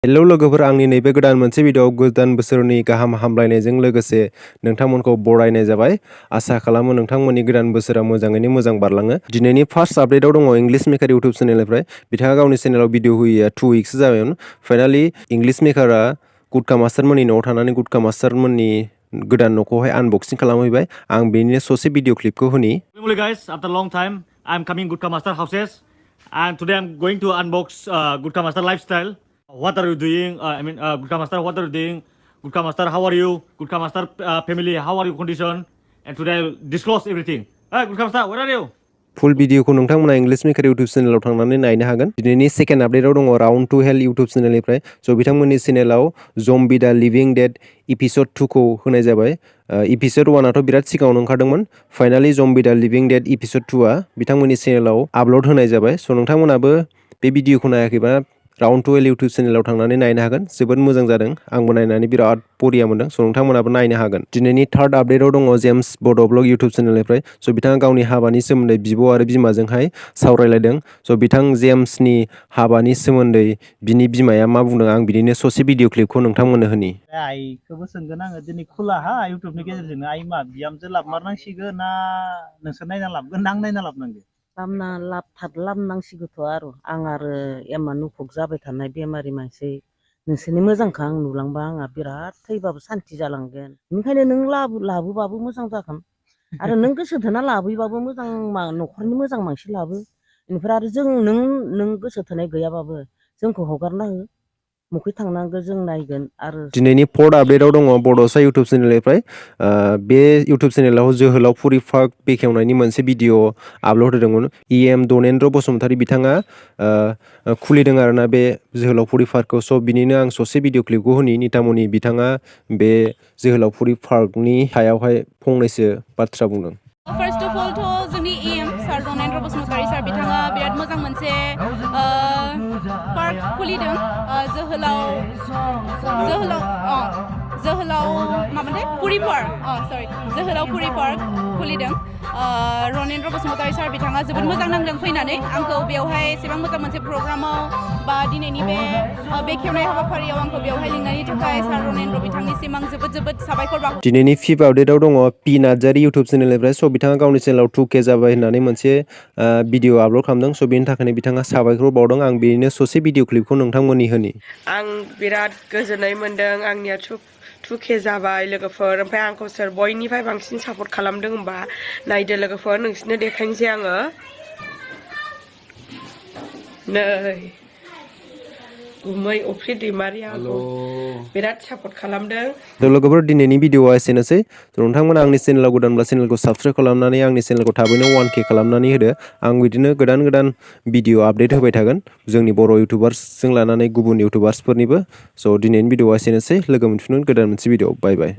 Hello लोगोफोर आंनि नैबे गोदान मोनसे भिडियोआव गोदान बोसोरनि गाहाम हामलायनायजों लोगोसे नोंथांमोनखौ बरायनाय जाबाय। आसा खालामो नोंथांमोननि गोदान बोसोरा मोजाङैनो मोजां बारलाङो। दिनैनि फार्स्ट आपडेटआव दङ इंलिश मेकार इउटिउब चेनेलनिफ्राय। बिथाङा गावनि चेनेलाव भिडिअ होयैया 2 उइक्स जाबायमोन। फाइनालि इंलिश मेकारा गुटखा मास्टारमोननि न'आव थानानै गुटखा मास्टारमोननि गोदान न'खौहाय आनबक्सिं खालामहैबाय। आं बेनिनो ससे भिडिअ क्लिपखौ होनि। Hello guys, after a long time I'm coming Gutkha Master houses and today I'm going to unbox Gutkha Master lifestyle. What are you doing? Gutkha Master, what are you doing? Gutkha Master, how are you? Gutkha Master family, how are you condition? And today I'll disclose everything. Hey Gutkha Master, where are you? फुल भिडिअखौ नोंथांमोना English maker YouTube चेनेलाव थांनानै नायनो हागोन। दिनैनि second आपडेटआव दङ round to health YouTube चेनेलनिफ्राय। स' बिथांमोननि चेनेलाव zombie दा लिभिं डेड एपिसड 2 खौ होनाय जाबाय। एपिसड 1 आथ' बिराद सिगाङावनो ओंखारदोंमोन। फाइनालि जम्बी दा लिभिं डेड एपिसड 2 आ बिथांमोननि चेनेलाव आपल'ड होनाय जाबाय। स' नोंथांमोनाबो बे भिडिअखौ नायाखैबा राउन्ड टू हेल्थ इउटिउब चेनेलाव थांनानै नायनो हागोन। जोबोद मोजां जादों। आंबो नायनानै बिराद बरिया मोनदों। स' नोंथांमोनाबो नायनो हागोन। दिनैनि थार्ड आपडेटआव दङ जेम्स बोdo ब्लग इउटिउब चेनेलनिफ्राय। स' बिथाङा गावनि हाबानि सोमोन्दै बिब' आरो बिमाजोंहाय सावरायलायदों। स' बिथां जेम्सनि हाबानि सोमोन्दै बिनि बिमाया मा बुंदों आं बिनिनो ससे भिडिअ क्लिपखौ नोंथांमोननो होनि। आइखौबो सोंगोन आङो दिनै खुलाहा इउटिउबनि गेजेरजोंनो आइ मा बिहामजो लाबमारनांसिगोन ना नोंसोर नायना लाबगोन ना आं नायना लाबनांगोन? लाबनांसिगौथ' आं आरो एमान उखुब जाबाय थानाय बेमारि मानसि नोंसोरनि मोजांखौ आं नुलांबा आंहा बिराद थैबाबो सान्थि जालांगोन। बेनिखायनो नों लाबोबाबो मोजां जागोन आरो नों गोसो थोना लाबोयोबाबो मोजां न'खरनि मोजां मानसि लाबो। बेनिफ्राय आरो जों नों गोसो थोनाय गैयाबाबो जोंखौ हगारना हो मखै थांनांगौ जों नायगोन। आरो दिनैनि फर्थ आपडेटआव दङ बड'सा इउटिउब चेनेलनिफ्राय। बे इउटिउब चेनेलाव जोहोलावफुरि पार्क बेखेवनायनि मोनसे भिडिअ आपल'ड होदोंमोन। EM दनेन्द्र बसुमतारी बिथाङा खुलिदों आरोना बे जोहोलावफुरि पार्कखौ। स' बिनिनो आं ससे भिडिअ क्लिपखौ होनि। नितामनि बिथाङा बे जोहोलावफुरि पार्कनि सायावहाय फंनैसो बाथ्रा बुंदों। फार्स्ट अफ अल थ' जोंनि सार दनेन्द्र बसुमतारी सार बिथाङा बिराद मोजां मोनसे पार्क खुलिदों। जोहोलावफुरि पार्क खुलिदों। रनेन्द्र बसुमतारी सार बिथाङा जोबोद मोजां नांदों फैनानै आंखौ बेवहाय एसेबां मोजां मोनसे प्रग्रामाव बा दिनैनि बे बेखेवनाय हाबाफारियाव आंखौ बेवहाय लिंनायनि थाखाय सार रनेन्द्र बिथांनिसिम आं जोबोद साबायखर बावो। दिनैनि फिफ्थ आपडेटआव दङ पि नार्जारी इउटिउब चेनेलनिफ्राय। स' बिथाङा गावनि चेनेलाव 2K जाबाय होननानै मोनसे भिडिअ आपल'ड खालामदों। स' बेनि थाखायनो बिथाङा साबायखर बावदों। आं बेनिनो ससे भिडिअ क्लिपखौ नोंथांमोननि होनि। आं बिराद गोजोननाय मोनदों। आंनिया 2K जाबाय लोगोफोर। ओमफ्राय आंखौ सोर बयनिफ्राय बांसिन सापर्ट खालामदों होनबा नायदो लोगोफोर नोंसोरनो देखायनोसै आङो। नै गुमै अफ्रि दैमारिया आंखौ बिराद सापर्ट खालामदों। लोगोफोर दिनैनि भिडिअआ एसेनोसै। नोंथांमोना आंनि चेनेलाव गोदानब्ला चेनेलखौ साबस्क्राइब खालामनानै आंनि चेनेलखौ थाबैनो 1K खालामनानै होदो। आं बिदिनो गोदान भिडिअ आपडेट होबाय थागोन जोंनि बर' इउटुबार्सजों लानानै गुबुन इउटुबार्सफोरनिबो। स' दिनैनि भिडिअआ एसेनोसै। लोगो मोनफिनगोन गोदान मोनसे भिडिअ। बाय बाय।